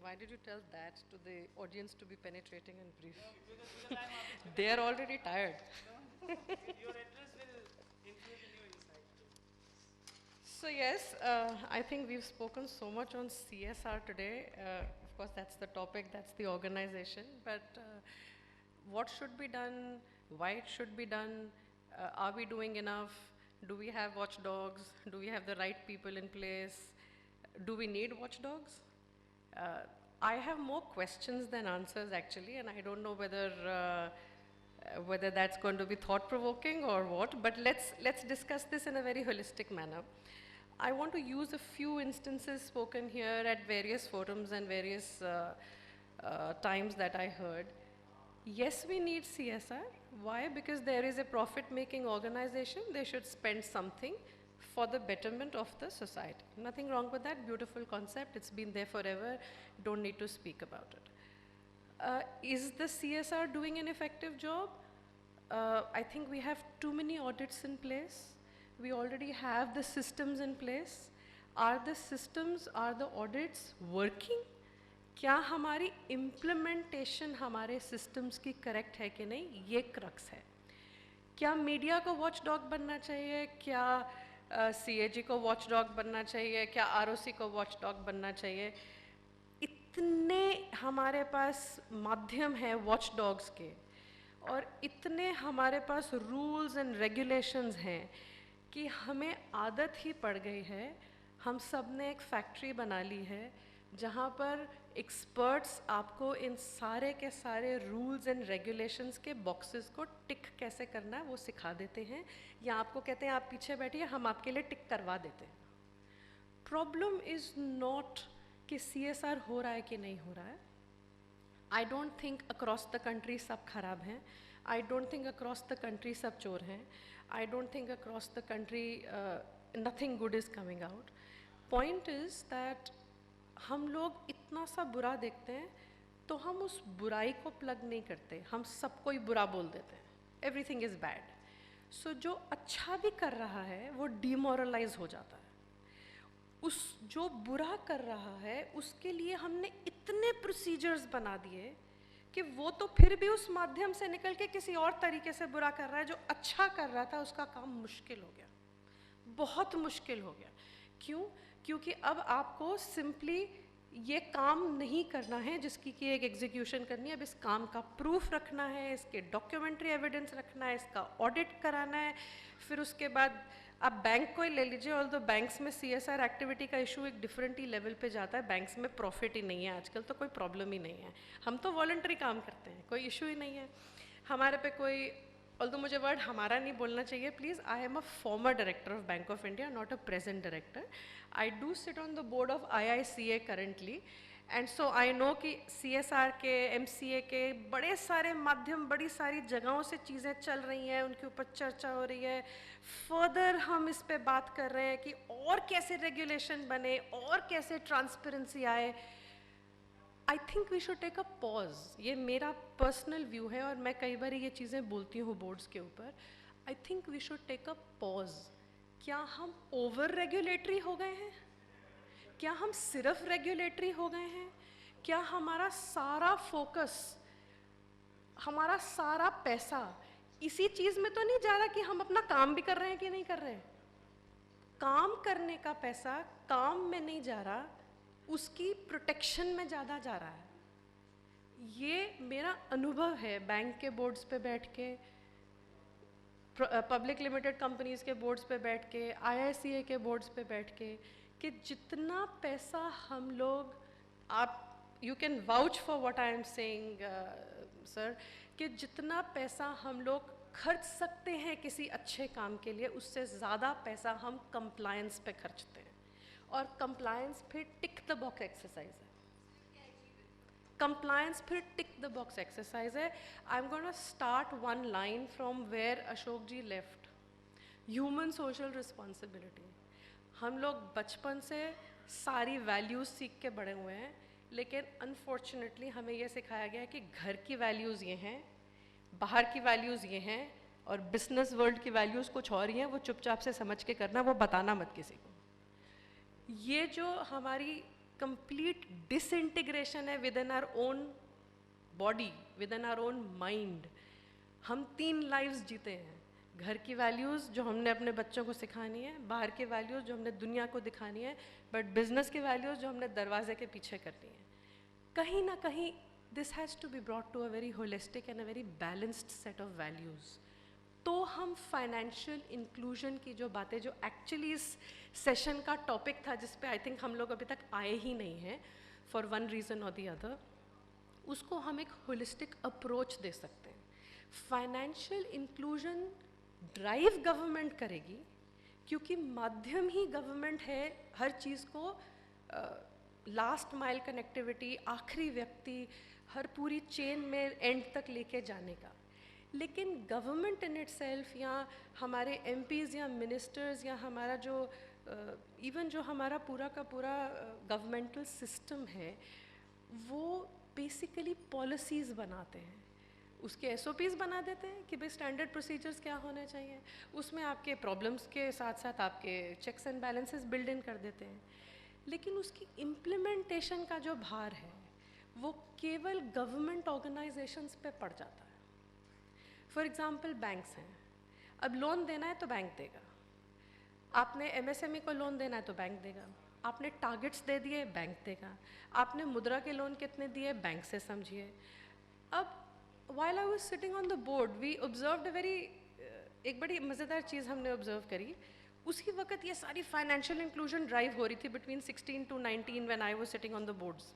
Why did you tell that to the audience to be penetrating and brief? No, because I'm after They are already tired. No, your address will infuse a new insight. So yes, I think we've spoken so much on CSR today. Of course, that's the topic, that's the organization. But what should be done? Why it should be done? Are we doing enough? Do we have watchdogs? Do we have the right people in place? Do we need watchdogs? Uh, I have more questions than answers actually, and I don't know whether that's going to be thought-provoking or what. But let's discuss this in a very holistic manner. I want to use a few instances spoken here at various forums and various times that I heard. Yes, we need CSR. Why? Because there is a profit-making organization. They should spend something for the betterment of the society. Nothing wrong with that. Beautiful concept. It's been there forever. Don't need to speak about it. Is the CSR doing an effective job? I think we have too many audits in place. We already have the systems in place. Are the systems, are the audits working? क्या हमारी implementation हमारे systems की correct है कि नहीं, ये crux है. क्या मीडिया को वॉच डॉग बनना चाहिए, क्या CAG को वॉच डॉग बनना चाहिए, क्या ROC को वॉच डॉग बनना चाहिए? इतने हमारे पास माध्यम हैं वॉच डॉग्स के, और इतने हमारे पास रूल्स एंड रेगुलेशंस हैं कि हमें आदत ही पड़ गई है. हम सब ने एक फैक्ट्री बना ली है जहाँ पर एक्सपर्ट्स आपको इन सारे के सारे रूल्स एंड रेगुलेशंस के बॉक्सेस को टिक कैसे करना है वो सिखा देते हैं, या आपको कहते हैं आप पीछे बैठिए हम आपके लिए टिक करवा देते हैं. प्रॉब्लम इज़ नॉट कि CSR हो रहा है कि नहीं हो रहा है. I don't think across the country सब खराब हैं. I don't think across the country सब चोर हैं. I don't think across the country nothing good is coming out. Point is that हम लोग इतना सा बुरा देखते हैं तो हम उस बुराई को प्लग नहीं करते, हम सबको ही बुरा बोल देते हैं. Everything is bad. सो जो अच्छा भी कर रहा है वो डिमोरलाइज हो जाता है. उस जो बुरा कर रहा है उसके लिए हमने इतने प्रोसीजर्स बना दिए कि वो तो फिर भी उस माध्यम से निकल के किसी और तरीके से बुरा कर रहा है. जो अच्छा कर रहा था उसका काम मुश्किल हो गया, बहुत मुश्किल हो गया. क्यों? क्योंकि अब आपको सिंपली ये काम नहीं करना है जिसकी कि एक एग्जीक्यूशन करनी है. अब इस काम का प्रूफ रखना है, इसके डॉक्यूमेंट्री एविडेंस रखना है, इसका ऑडिट कराना है. फिर उसके बाद आप बैंक को ही ले लीजिए. ऑल दो बैंक्स में CSR एक्टिविटी का इशू एक डिफरेंट ही लेवल पे जाता है. बैंक्स में प्रॉफिट ही नहीं है आजकल, तो कोई प्रॉब्लम ही नहीं है. हम तो वॉलंटरी काम करते हैं, कोई इशू ही नहीं है हमारे पे. कोई ऑल्दो मुझे वर्ड हमारा नहीं बोलना चाहिए please. I am a former director of bank of India, not a present director. I do sit on the board of IICA currently, and so I know कि CSR के, MCA के बड़े सारे माध्यम, बड़ी सारी जगहों से चीज़ें चल रही हैं, उनके ऊपर चर्चा हो रही है. फर्दर हम इस पे बात कर रहे हैं कि और कैसे रेगुलेशन बने और कैसे ट्रांसपेरेंसी आए. I think we should take a pause. ये मेरा पर्सनल व्यू है और मैं कई बार ये चीज़ें बोलती हूँ बोर्ड्स के ऊपर. I think we should take a pause. क्या हम ओवर रेगुलेटरी हो गए हैं? क्या हम सिर्फ रेगुलेटरी हो गए हैं? क्या हमारा सारा फोकस, हमारा सारा पैसा इसी चीज़ में तो नहीं जा रहा कि हम अपना काम भी कर रहे हैं कि नहीं कर रहे हैं? काम करने का पैसा काम में नहीं जा रहा, उसकी प्रोटेक्शन में ज़्यादा जा रहा है. ये मेरा अनुभव है बैंक के बोर्ड्स पे बैठ के, पब्लिक लिमिटेड कंपनीज़ के बोर्ड्स पे बैठ के, IICA के बोर्ड्स पे बैठ के, कि जितना पैसा हम लोग, आप you can vouch for what I am saying sir, कि जितना पैसा हम लोग खर्च सकते हैं किसी अच्छे काम के लिए, उससे ज़्यादा पैसा हम कंप्लायंस पे खर्चते हैं. और कंप्लायंस फिर टिक द बॉक्स एक्सरसाइज है. कंप्लायंस फिर टिक द बॉक्स एक्सरसाइज है. I am gonna start one line from where Ashok ji left. Human social responsibility. हम लोग बचपन से सारी वैल्यूज़ सीख के बड़े हुए हैं, लेकिन अनफॉर्चुनेटली हमें यह सिखाया गया है कि घर की वैल्यूज़ ये हैं, बाहर की वैल्यूज़ ये हैं, और बिजनेस वर्ल्ड की वैल्यूज़ कुछ और ही हैं. वो चुपचाप से समझ के करना, वो बताना मत किसी को. ये जो हमारी कंप्लीट डिसइंटीग्रेशन है within our own body, within our own mind. हम 3 लाइव्स जीते हैं, घर की वैल्यूज़ जो हमने अपने बच्चों को सिखानी है, बाहर की वैल्यूज़ जो हमने दुनिया को दिखानी है, बट बिजनेस की वैल्यूज़ जो हमने दरवाजे के पीछे करनी है। कहीं ना कहीं this has to be brought to a very holistic and a very balanced set of values. तो हम फाइनेंशियल इंक्लूजन की जो बातें, जो एक्चुअली इस सेशन का टॉपिक था, जिस पे आई थिंक हम लोग अभी तक आए ही नहीं हैं फॉर वन रीज़न और दी अदर, उसको हम एक होलिस्टिक अप्रोच दे सकते हैं। फाइनेंशियल इंक्लूजन ड्राइव गवर्नमेंट करेगी, क्योंकि माध्यम ही गवर्नमेंट है हर चीज़ को लास्ट माइल कनेक्टिविटी, आखिरी व्यक्ति, हर पूरी चेन में एंड तक लेके जाने का। लेकिन गवर्नमेंट इन इटसेल्फ, या हमारे एमपीज़ या मिनिस्टर्स, या हमारा जो इवन जो हमारा पूरा का पूरा गवर्नमेंटल सिस्टम है, वो बेसिकली पॉलिसीज़ बनाते हैं, उसके एसओपीज़ बना देते हैं कि भाई स्टैंडर्ड प्रोसीजर्स क्या होने चाहिए, उसमें आपके प्रॉब्लम्स के साथ साथ आपके checks and balances build in कर देते हैं। लेकिन उसकी इम्प्लीमेंटेशन का जो भार है वो केवल गवर्नमेंट ऑर्गेनाइजेशंस पे पड़ जाता है। फॉर एग्जांपल बैंक्स हैं, अब लोन देना है तो बैंक देगा, आपने एमएसएमई को लोन देना है तो बैंक देगा, आपने टारगेट्स दे दिए बैंक देगा, आपने मुद्रा के लोन कितने दिए बैंक से समझिए। अब while I was sitting on the board, we observed a very एक बड़ी मज़ेदार चीज़ हमने ऑब्जर्व करी। उसी वक्त ये सारी फाइनेंशियल इंक्लूजन ड्राइव हो रही थी between 16 to 19 when I was sitting on the boards,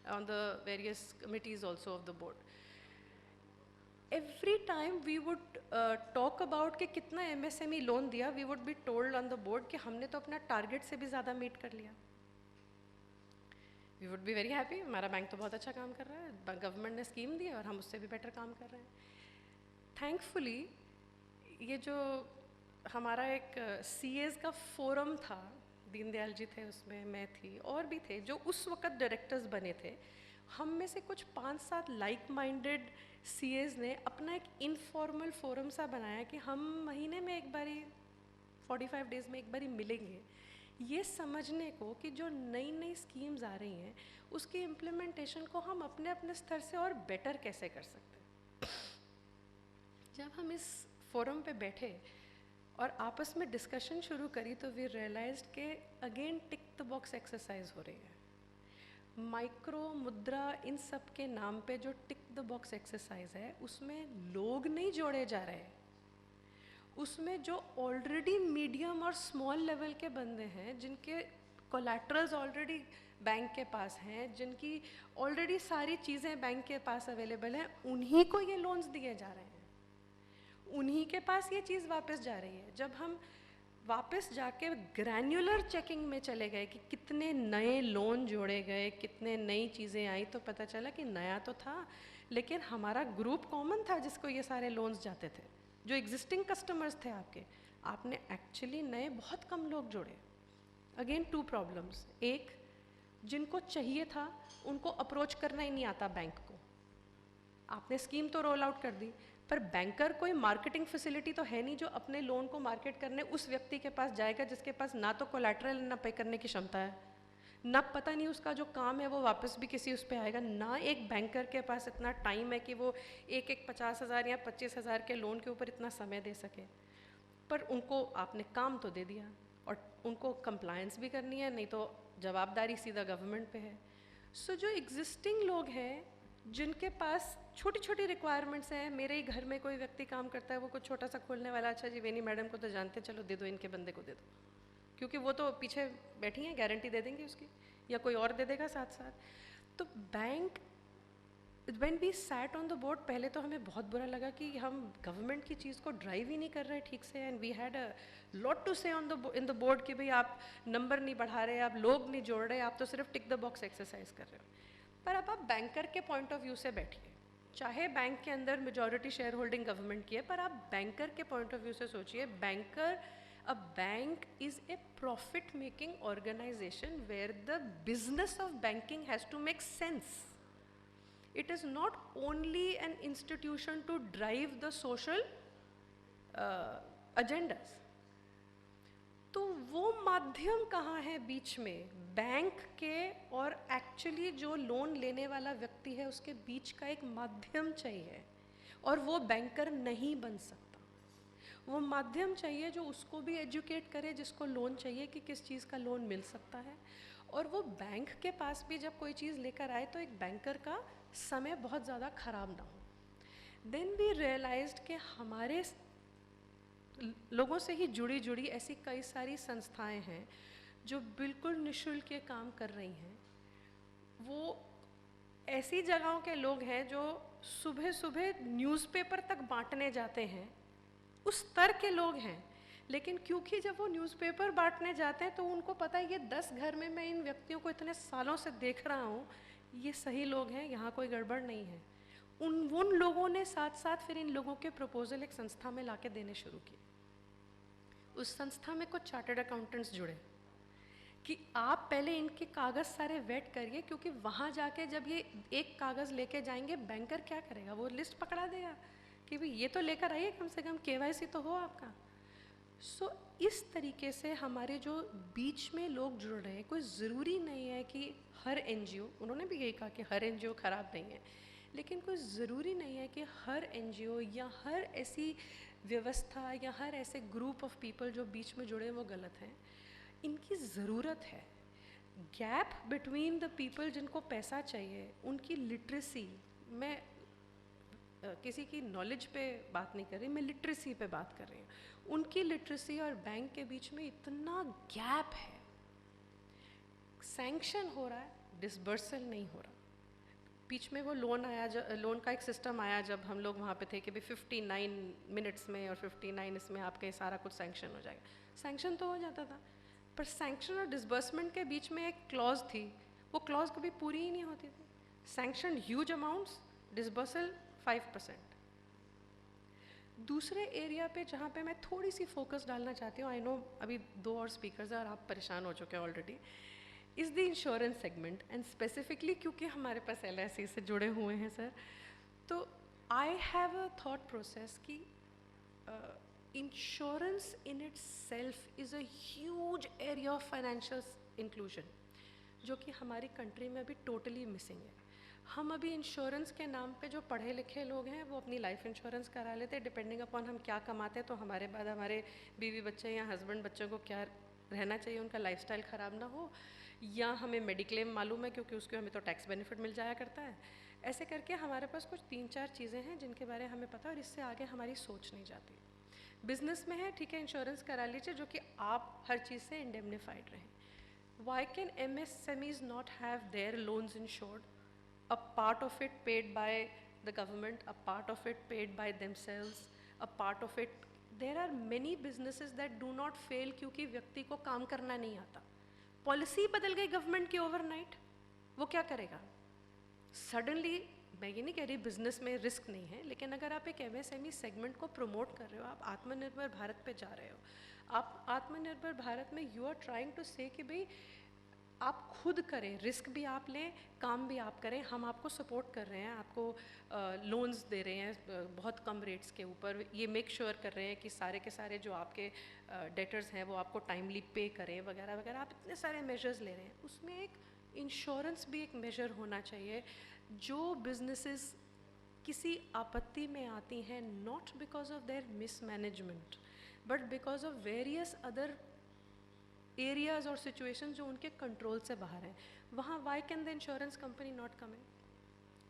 on the various committees also of the board. Every time we would talk about कि कितना MSME लोन दिया, we would be told on the board कि हमने तो अपना target से भी ज़्यादा मीट कर लिया। We would be very happy, हमारा बैंक तो बहुत अच्छा काम कर रहा है, गवर्नमेंट ने स्कीम दी है और हम उससे भी बेटर काम कर रहे हैं। थैंकफुली ये जो हमारा एक सीएज का फोरम था, दीनदयाल जी थे उसमें, मैं थी और भी थे जो उस वक्त डायरेक्टर्स बने थे, हम में से कुछ 5-7 लाइक माइंडेड सीएज ने अपना एक इनफॉर्मल फोरम सा बनाया कि हम महीने में एक बारी, 45 डेज़ में एक बारी मिलेंगे, ये समझने को कि जो नई नई स्कीम्स आ रही हैं उसकी इम्प्लीमेंटेशन को हम अपने अपने स्तर से और बेटर कैसे कर सकते हैं। जब हम इस फोरम पे बैठे और आपस में डिस्कशन शुरू करी तो वी रियलाइज्ड के again tick the box exercise हो रही है। माइक्रो मुद्रा इन सब के नाम पे जो टिक द बॉक्स एक्सरसाइज है उसमें लोग नहीं जोड़े जा रहे हैं, उसमें जो ऑलरेडी मीडियम और स्मॉल लेवल के बंदे हैं, जिनके कोलैटरल्स ऑलरेडी बैंक के पास हैं, जिनकी ऑलरेडी सारी चीज़ें बैंक के पास अवेलेबल हैं, उन्हीं को ये लोन्स दिए जा रहे हैं, उन्हीं के पास ये चीज़ वापस जा रही है। जब हम वापस जाके ग्रैन्युलर चेकिंग में चले गए कि कितने नए लोन जोड़े गए, कितने नई चीज़ें आई, तो पता चला कि नया तो था लेकिन हमारा ग्रुप कॉमन था जिसको ये सारे लोन्स जाते थे, जो एग्जिस्टिंग कस्टमर्स थे आपके, आपने एक्चुअली नए बहुत कम लोग जोड़े। अगेन 2 प्रॉब्लम्स, एक जिनको चाहिए था उनको अप्रोच करना ही नहीं आता बैंक को, आपने स्कीम तो रोल आउट कर दी पर बैंकर कोई मार्केटिंग फैसिलिटी तो है नहीं जो अपने लोन को मार्केट करने उस व्यक्ति के पास जाएगा जिसके पास ना तो कोलैटरल ना पे करने की क्षमता है, ना पता नहीं उसका जो काम है वो वापस भी किसी उस पे आएगा, ना एक बैंकर के पास इतना टाइम है कि वो एक 50,000 या 25,000 के लोन के ऊपर इतना समय दे सके। पर उनको आपने काम तो दे दिया और उनको कंप्लायंस भी करनी है, नहीं तो जवाबदारी सीधा गवर्नमेंट पे है। सो जो एग्जिस्टिंग लोग हैं जिनके पास छोटी छोटी रिक्वायरमेंट्स हैं, मेरे ही घर में कोई व्यक्ति काम करता है, वो कुछ छोटा सा खोलने वाला, अच्छा जी वेनी मैडम को तो जानते हैं, चलो दे दो इनके बंदे को दे दो, क्योंकि वो तो पीछे बैठी हैं, गारंटी दे देंगे उसकी, या कोई और दे देगा साथ साथ। तो bank when we sat on the board, पहले तो हमें बहुत बुरा लगा कि हम गवर्नमेंट की चीज़ को ड्राइव ही नहीं कर रहे ठीक से, and we had a lot to say on the in the board कि भाई आप नंबर नहीं बढ़ा रहे, आप लोग नहीं जोड़ रहे, आप तो सिर्फ टिक द बॉक्स एक्सरसाइज कर रहे हो। पर अब आप बैंकर के पॉइंट ऑफ व्यू से बैठिए, चाहे बैंक के अंदर मेजॉरिटी शेयर होल्डिंग गवर्नमेंट की है, पर आप बैंकर के पॉइंट ऑफ व्यू से सोचिए। Banker, a bank is a profit making organization where the business of banking has to make sense. It is not only an institution to drive the social agendas. तो वो माध्यम कहाँ है बीच में, bank के और एक्चुअली जो लोन लेने वाला व्यक्ति है उसके बीच का एक माध्यम चाहिए, और वो बैंकर नहीं बन सकता। वो माध्यम चाहिए जो उसको भी एजुकेट करे जिसको लोन चाहिए कि किस चीज़ का लोन मिल सकता है, और वो बैंक के पास भी जब कोई चीज़ लेकर आए तो एक बैंकर का समय बहुत ज़्यादा ख़राब ना हो। देन वी रियलाइज्ड कि हमारे लोगों से ही जुड़ी जुड़ी ऐसी कई सारी संस्थाएं हैं जो बिल्कुल निःशुल्क ये काम कर रही हैं। वो ऐसी जगहों के लोग हैं जो सुबह सुबह न्यूज़पेपर तक बांटने जाते हैं, उस स्तर के लोग हैं। लेकिन क्योंकि जब वो न्यूज़पेपर बांटने जाते हैं तो उनको पता है ये 10 घर में मैं इन व्यक्तियों को इतने सालों से देख रहा हूँ, ये सही लोग हैं, यहाँ कोई गड़बड़ नहीं है। उन लोगों ने साथ साथ फिर इन लोगों के प्रपोजल एक संस्था में लाके देने शुरू किए। उस संस्था में कुछ चार्टर्ड अकाउंटेंट्स जुड़े कि आप पहले इनके कागज़ सारे वेट करिए, क्योंकि वहाँ जाके जब ये एक कागज़ लेके जाएंगे बैंकर क्या करेगा, वो लिस्ट पकड़ा देगा कि भाई ये तो लेकर आइए, कम से कम केवाईसी तो हो आपका। सो इस तरीके से हमारे जो बीच में लोग जुड़ रहे हैं, कोई ज़रूरी नहीं है कि हर एनजीओ, उन्होंने भी यही कहा कि हर एनजीओ ख़राब नहीं है, लेकिन कोई ज़रूरी नहीं है कि हर एनजीओ या हर ऐसी व्यवस्था या हर ऐसे ग्रुप ऑफ पीपल जो बीच में जुड़े वो गलत हैं। इनकी ज़रूरत है। गैप बिटवीन द पीपल जिनको पैसा चाहिए, उनकी लिटरेसी, मैं किसी की नॉलेज पे बात नहीं कर रही, मैं लिटरेसी पे बात कर रही हूँ। उनकी लिटरेसी और बैंक के बीच में इतना गैप है, सैंक्शन हो रहा है, डिसबर्सल नहीं हो रहा। बीच में वो लोन आया, लोन का एक सिस्टम आया जब हम लोग वहाँ पे थे कि भाई 59 मिनट्स में और 59 इसमें आपके सारा कुछ सैंक्शन हो जाएगा। सैंक्शन तो हो जाता था, पर सैंक्शन और डिसबर्समेंट के बीच में एक क्लॉज थी, वो क्लॉज कभी पूरी ही नहीं होती थी। Sanction huge amounts, disbursal 5%। दूसरे एरिया पे जहाँ पे मैं थोड़ी सी फोकस डालना चाहती हूँ, आई नो अभी 2 और स्पीकर्स हैं और आप परेशान हो चुके हैं already, is the insurance segment, and specifically क्योंकि हमारे पास LIC से जुड़े हुए हैं सर, तो I have a thought process कि insurance in itself is a huge area of financial inclusion, जो कि हमारी कंट्री में अभी टोटली मिसिंग है। हम अभी इंश्योरेंस के नाम पे जो पढ़े लिखे लोग हैं वो अपनी लाइफ इंश्योरेंस करा लेते हैं, डिपेंडिंग अपॉन हम क्या कमाते हैं, तो हमारे बाद हमारे बीवी बच्चे या हस्बैंड बच्चों को क्या रहना चाहिए, उनका लाइफस्टाइल ख़राब ना हो, या हमें मेडिक्लेम मालूम है क्योंकि उसके हमें तो टैक्स बेनिफिट मिल जाया करता है। ऐसे करके हमारे पास कुछ 3-4 चीज़ें हैं जिनके बारे में हमें पता है, और इससे आगे हमारी सोच नहीं जाती। बिजनेस में है, ठीक है, इंश्योरेंस करा लीजिए जो कि आप हर चीज़ से इंडेमनीफाइड रहें। Why can MSMEs not have their loans insured? A part of it paid by the government, a part of it paid by themselves, a part of it. There are many businesses that do not fail क्योंकि व्यक्ति को काम करना नहीं आता। Policy बदल गई government की ओवरनाइट, वो क्या करेगा? सडनली, मैं ये नहीं कह रही बिजनेस में रिस्क नहीं है, लेकिन अगर आप एक MSME सेगमेंट को प्रमोट कर रहे हो, आप आत्मनिर्भर भारत पे जा रहे हो, आप आत्मनिर्भर भारत में यू आर ट्राइंग टू से कि भाई आप खुद करें, रिस्क भी आप लें, काम भी आप करें, हम आपको सपोर्ट कर रहे हैं, आपको लोन्स दे रहे हैं बहुत कम रेट्स के ऊपर, ये मेक श्योर कर रहे हैं कि सारे के सारे जो आपके डेटर्स हैं वो आपको टाइमली पे करें वगैरह वगैरह, आप इतने सारे मेजर्स ले रहे हैं। उसमें एक इंश्योरेंस भी एक मेजर होना चाहिए। जो बिजनेसेस किसी आपत्ति में आती हैं, not because of their mismanagement but because of various other areas और सिचुएशन जो उनके कंट्रोल से बाहर हैं, वहाँ why can the insurance company not come in?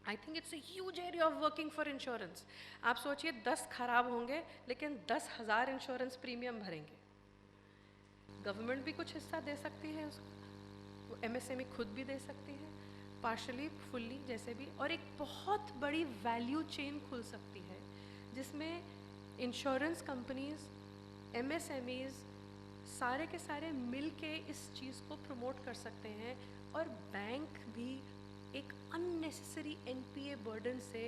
I think it's a huge area of working for insurance. आप सोचिए 10 खराब होंगे लेकिन 10,000 इंश्योरेंस प्रीमियम भरेंगे। गवर्नमेंट भी कुछ हिस्सा दे सकती है उसको, MSME खुद भी दे सकती है, पार्शली फुल्ली जैसे भी, और एक बहुत बड़ी वैल्यू चेन खुल सकती है जिसमें इंश्योरेंस कंपनीज, MSMEs सारे के सारे मिल के इस चीज़ को प्रमोट कर सकते हैं, और बैंक भी एक अननेसेसरी NPA बर्डन से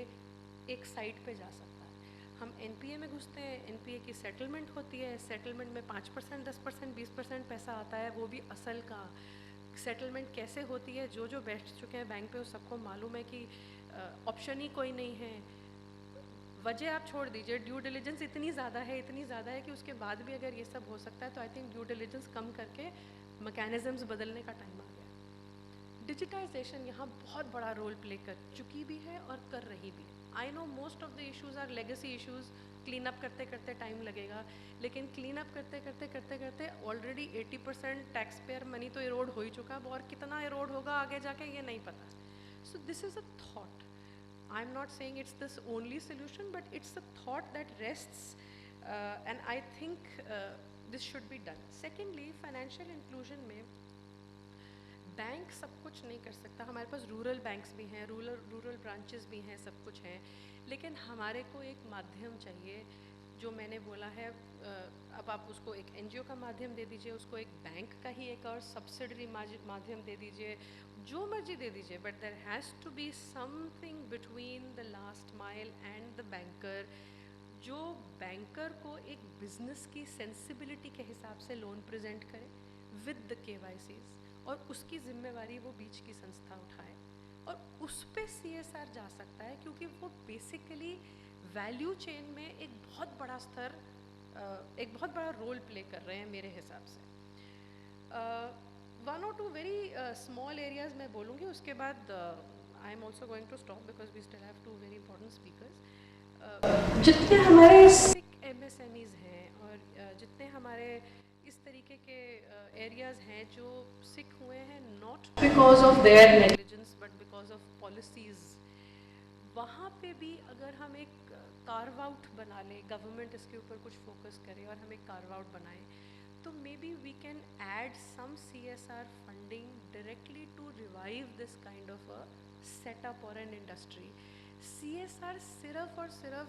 एक साइड पे जा सकता है। हम NPA में घुसते हैं, NPA की सेटलमेंट होती है, सेटलमेंट में 5%, 10%, 20% पैसा आता है, वो भी असल का। सेटलमेंट कैसे होती है, जो बैठ चुके हैं बैंक पे उस सबको मालूम है कि ऑप्शन ही कोई नहीं है, वजह आप छोड़ दीजिए, ड्यू डिलिजेंस इतनी ज़्यादा है कि उसके बाद भी अगर ये सब हो सकता है तो आई थिंक ड्यू डिलिजेंस कम करके मैकेनिज़म्स बदलने का टाइम आ गया। डिजिटाइजेशन यहाँ बहुत बड़ा रोल प्ले कर चुकी भी है और कर रही भी है। I know most of the issues are legacy issues, clean up करते करते टाइम लगेगा, लेकिन क्लीन अप करते ऑलरेडी 80% टैक्स पेयर मनी तो इरोड हो ही चुका है, और कितना इरोड होगा आगे जाके ये नहीं पता। So this is a thought, I am not saying it's this only solution, but it's a thought that rests and I think this should be done. Secondly, financial inclusion में बैंक सब कुछ नहीं कर सकता। हमारे पास रूरल बैंक्स भी हैं, rural branches भी हैं, सब कुछ हैं, लेकिन हमारे को एक माध्यम चाहिए। जो मैंने बोला है, अब आप उसको एक एनजीओ का माध्यम दे दीजिए, उसको एक बैंक का ही एक और सब्सिडरी माध्यम दे दीजिए, जो मर्जी दे दीजिए, but there has to be something between the last mile and the banker, जो बैंकर को एक बिजनेस की सेंसिबिलिटी के हिसाब से लोन प्रेजेंट करे विद द KYCs, और उसकी जिम्मेवारी वो बीच की संस्था उठाए, और उस पे CSR जा सकता है, क्योंकि वो बेसिकली वैल्यू चेन में एक बहुत बड़ा स्तर, एक बहुत बड़ा रोल प्ले कर रहे हैं मेरे हिसाब से। वन और टू वेरी स्मॉल एरियाज मैं बोलूँगी, उसके बाद I am also going to stop because we still have 2 very important speakers. जितने हमारे MSMEs हैं और जितने हमारे इस तरीके के एरियाज हैं जो सिक हुए हैं not because of there negligence but because of policies, वहाँ पे भी अगर हम एक कार्व आउट बना लें, गवर्नमेंट इसके ऊपर कुछ फोकस करे और हम एक कार्व आउट बनाएं, तो maybe we can add some CSR funding directly to revive this kind of a setup और एन इंडस्ट्री। CSR सिर्फ और सिर्फ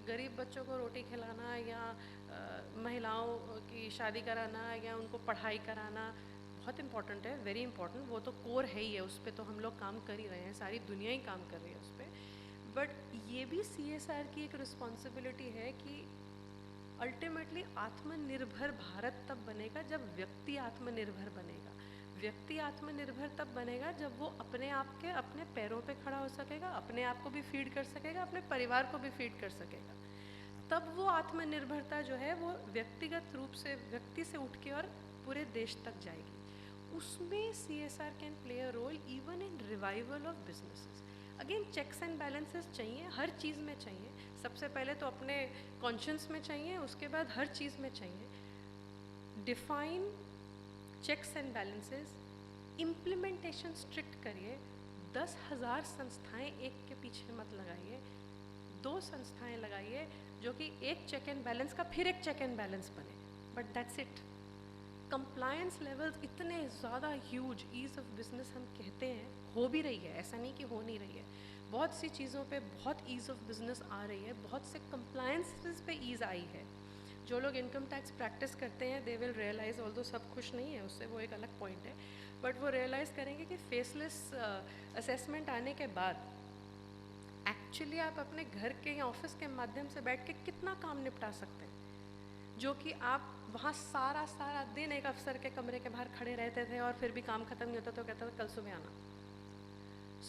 गरीब बच्चों को रोटी खिलाना या महिलाओं की शादी कराना या उनको पढ़ाई कराना बहुत इंपॉर्टेंट है, वेरी इंपॉर्टेंट, वो तो कोर है ही है, उस पर तो हम लोग काम कर ही रहे हैं, सारी दुनिया ही काम कर रही है उस पर। बट ये भी CSR की एक रिस्पॉन्सिबिलिटी है कि अल्टीमेटली आत्मनिर्भर भारत तब बनेगा जब व्यक्ति आत्मनिर्भर बनेगा। व्यक्ति आत्मनिर्भर तब बनेगा जब वो अपने आप के अपने पैरों पे खड़ा हो सकेगा, अपने आप को भी फीड कर सकेगा, अपने परिवार को भी फीड कर सकेगा। तब वो आत्मनिर्भरता जो है वो व्यक्तिगत रूप से व्यक्ति से उठ के और पूरे देश तक जाएगी। उसमें CSR can play a role even in revival of businesses. Again checks and balances चाहिए, हर चीज़ में चाहिए। सबसे पहले तो अपने कॉन्शियंस में चाहिए, उसके बाद हर चीज़ में चाहिए। Define checks and balances, implementation strict करिए। 10,000 संस्थाएं एक के पीछे मत लगाइए, 2 संस्थाएं लगाइए जो कि एक चेक एंड बैलेंस का फिर एक चेक एंड बैलेंस बने, but that's it. Compliance levels इतने ज़्यादा ह्यूज, ईज़ ऑफ बिजनेस हम कहते हैं, हो भी रही है, ऐसा नहीं कि हो नहीं रही है। बहुत सी चीज़ों पे बहुत ईज़ ऑफ बिजनेस आ रही है, बहुत से कंप्लायंसेस पे ईज़ आई है। जो लोग इनकम टैक्स प्रैक्टिस करते हैं दे विल रियलाइज़, ऑल्दो सब खुश नहीं है उससे, वो एक अलग पॉइंट है, बट वो रियलाइज़ करेंगे कि फेसलेस असेसमेंट आने के बाद एक्चुअली आप अपने घर के या ऑफिस के माध्यम से बैठ के कितना काम निपटा सकते हैं, जो कि आप वहाँ सारा दिन एक अफसर के कमरे के बाहर खड़े रहते थे और फिर भी काम ख़त्म नहीं होता तो कहता था कल सुबह आना।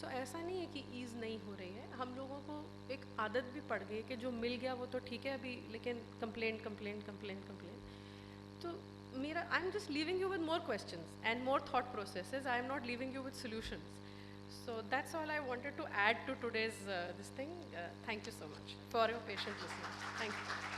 सो ऐसा नहीं है कि ईज़ नहीं हो रही है, हम लोगों को एक आदत भी पड़ गई कि जो मिल गया वो तो ठीक है अभी, लेकिन कंप्लेंट। तो मेरा, I am just leaving you with more questions and more thought processes, I am not leaving you with solutions. So that's all I wanted to add to today's this thing. Thank you so much for your patient listening. Thank you.